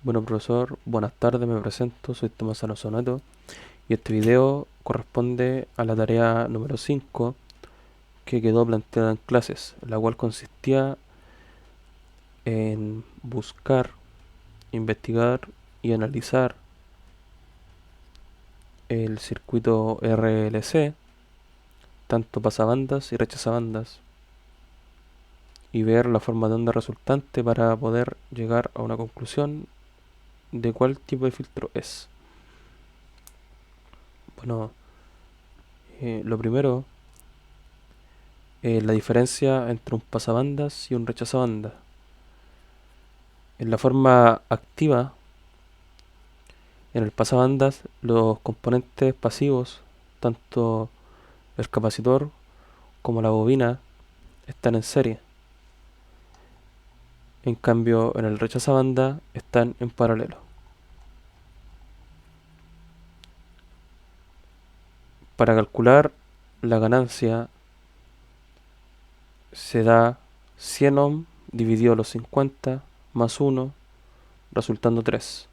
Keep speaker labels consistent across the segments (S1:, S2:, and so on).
S1: Bueno, profesor, buenas tardes, me presento, soy Tomás Soneto y este video corresponde a la tarea número 5 que quedó planteada en clases, la cual consistía en buscar, investigar y analizar el circuito RLC, tanto pasabandas y rechazabandas, y ver la forma de onda resultante para poder llegar a una conclusión de cuál tipo de filtro es. Bueno, lo primero, la diferencia entre un pasabandas y un rechazabandas. En la forma activa, en el pasabandas, los componentes pasivos, tanto el capacitor como la bobina, están en serie. En cambio, en el rechazabanda están en paralelo. Para calcular la ganancia se da 100 ohm dividido los 50 más 1, resultando 3.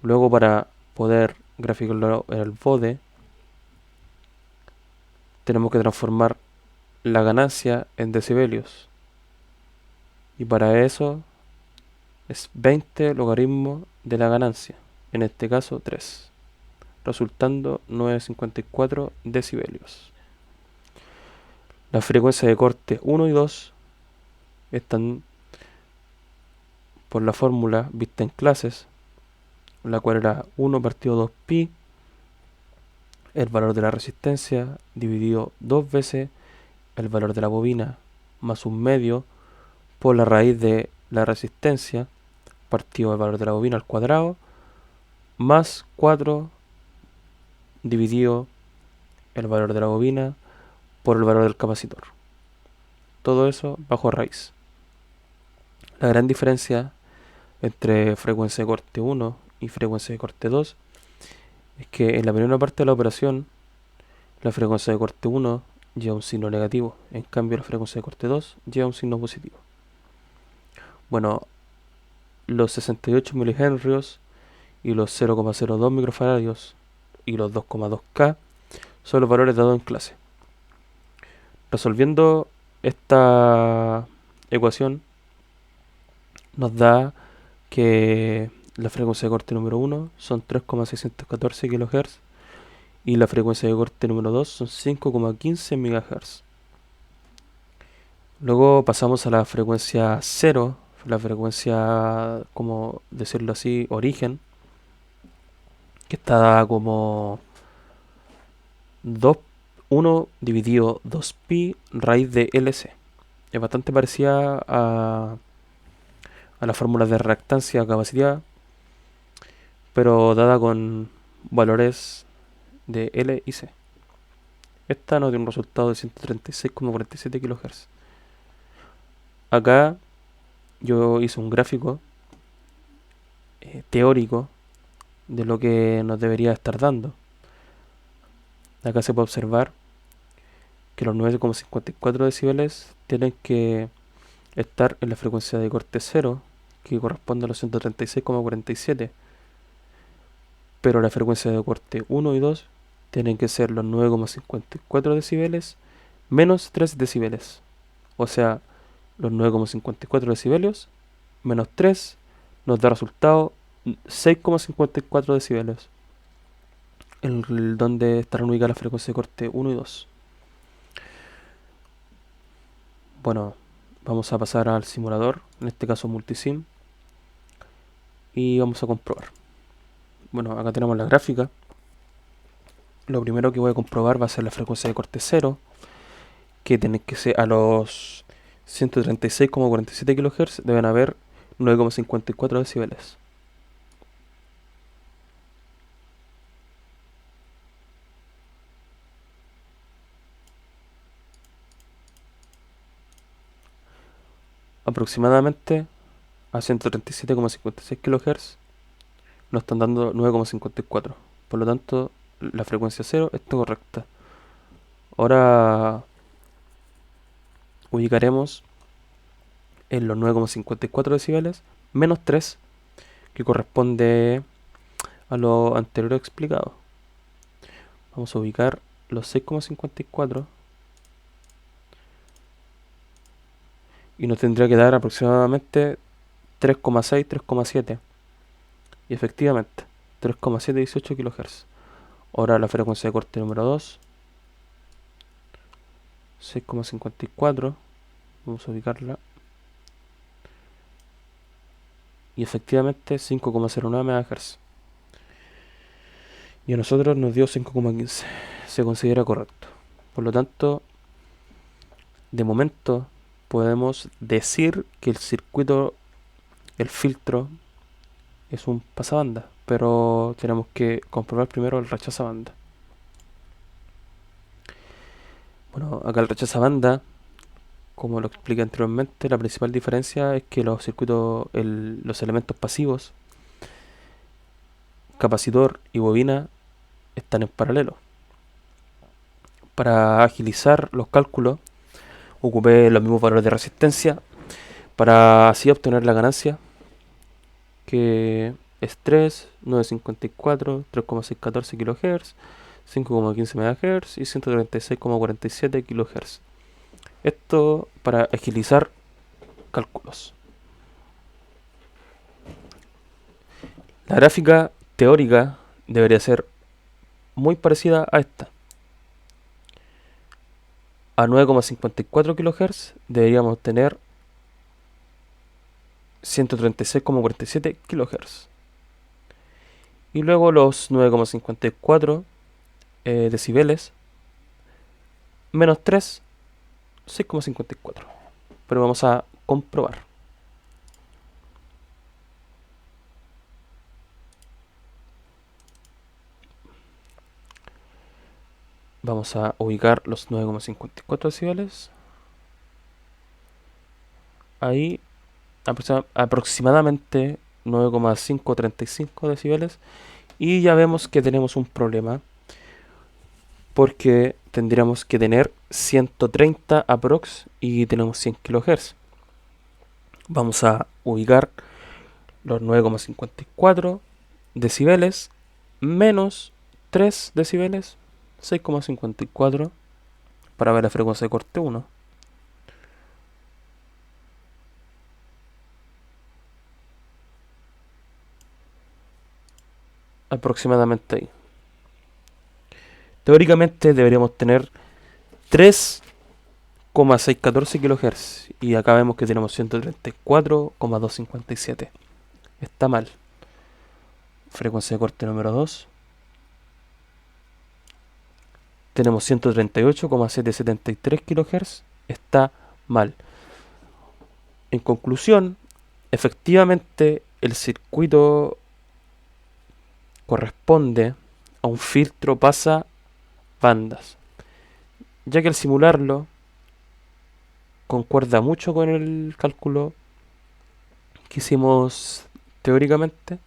S1: Luego, para poder graficarlo en el bode, tenemos que transformar la ganancia en decibelios. Y para eso es 20 logaritmos de la ganancia, en este caso 3, resultando 9,54 decibelios. La frecuencia de corte 1 y 2 están por la fórmula vista en clases, la cual era 1 partido 2 pi, el valor de la resistencia dividido 2 veces el valor de la bobina más un medio por la raíz de la resistencia partido el valor de la bobina al cuadrado más 4 dividido el valor de la bobina por el valor del capacitor. Todo eso bajo raíz. La gran diferencia entre frecuencia de corte 1 y frecuencia de corte 2 es que en la primera parte de la operación la frecuencia de corte 1 lleva un signo negativo, en cambio la frecuencia de corte 2 lleva un signo positivo. Bueno, los 68 milihenrios y los 0,02 microfaradios y los 2,2K son los valores dados en clase. Resolviendo esta ecuación nos da que la frecuencia de corte número 1 son 3,614 kHz y la frecuencia de corte número 2 son 5,15 MHz. Luego pasamos a la frecuencia 0, la frecuencia, como decirlo así, origen, que está dada como 2, 1 dividido 2pi raíz de LC. Es bastante parecida a la fórmula de reactancia capacidad, pero dada con valores de L y C. Esta nos dio un resultado de 136,47 kHz. Acá yo hice un gráfico teórico de lo que nos debería estar dando. Acá se puede observar que los 9,54 decibeles tienen que estar en la frecuencia de corte 0, que corresponde a los 136,47, pero la frecuencia de corte 1 y 2 tienen que ser los 9,54 decibeles menos 3 decibeles. O sea, los 9,54 decibelios menos 3 nos da resultado 6,54 decibeles, en donde estarán ubicadas las frecuencias de corte 1 y 2. Bueno, vamos a pasar al simulador, en este caso multisim, y vamos a comprobar. Bueno, acá tenemos la gráfica. Lo primero que voy a comprobar va a ser la frecuencia de corte 0, que tiene que ser a los 136,47 kHz deben haber 9,54 decibeles. Aproximadamente a 137,56 kHz nos están dando 9,54. Por lo tanto, la frecuencia 0 está correcta. Ahora ubicaremos en los 9,54 decibeles menos 3 que corresponde a lo anterior explicado. Vamos a ubicar los 6,54 y nos tendría que dar aproximadamente 3,6, 3,7 y efectivamente 3,718 kHz. Ahora la frecuencia de corte número 2, 6,54, vamos a ubicarla y efectivamente 5,09 MHz. Y a nosotros nos dio 5,15. Se considera correcto. Por lo tanto, de momento podemos decir que el circuito, el filtro, es un pasabanda, pero tenemos que comprobar primero el rechazabanda. Bueno, acá el rechazabanda, como lo expliqué anteriormente, la principal diferencia es que los circuitos, los elementos pasivos, capacitor y bobina, están en paralelo. Para agilizar los cálculos, ocupé los mismos valores de resistencia para así obtener la ganancia, que es 3, 9,54, 3,614 kHz, 5,15 MHz y 136,47 kHz. Esto para agilizar cálculos. La gráfica teórica debería ser muy parecida a esta. A 9,54 kHz deberíamos tener 136,47 kHz. Y luego los 9,54 decibeles menos 3, 6,54. Pero vamos a comprobar. Vamos a ubicar los 9,54 decibeles. Ahí aproximadamente 9,535 decibeles. Y ya vemos que tenemos un problema, porque tendríamos que tener 130 aprox y tenemos 100 kHz. Vamos a ubicar los 9,54 decibeles menos 3 decibeles, 6,54, para ver la frecuencia de corte 1. Aproximadamente ahí. Teóricamente deberíamos tener 3,614 kHz y acá vemos que tenemos 134,257. Está mal. Frecuencia de corte número 2. Tenemos 138,773 kHz. Está mal. En conclusión, efectivamente el circuito corresponde a un filtro pasabandas, ya que al simularlo concuerda mucho con el cálculo que hicimos teóricamente.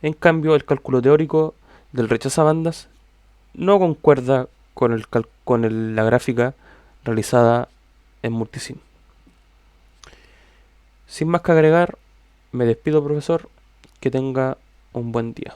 S1: En cambio, el cálculo teórico del rechazabandas no concuerda con la gráfica realizada en Multisim. Sin más que agregar, me despido, profesor. Que tenga un buen día.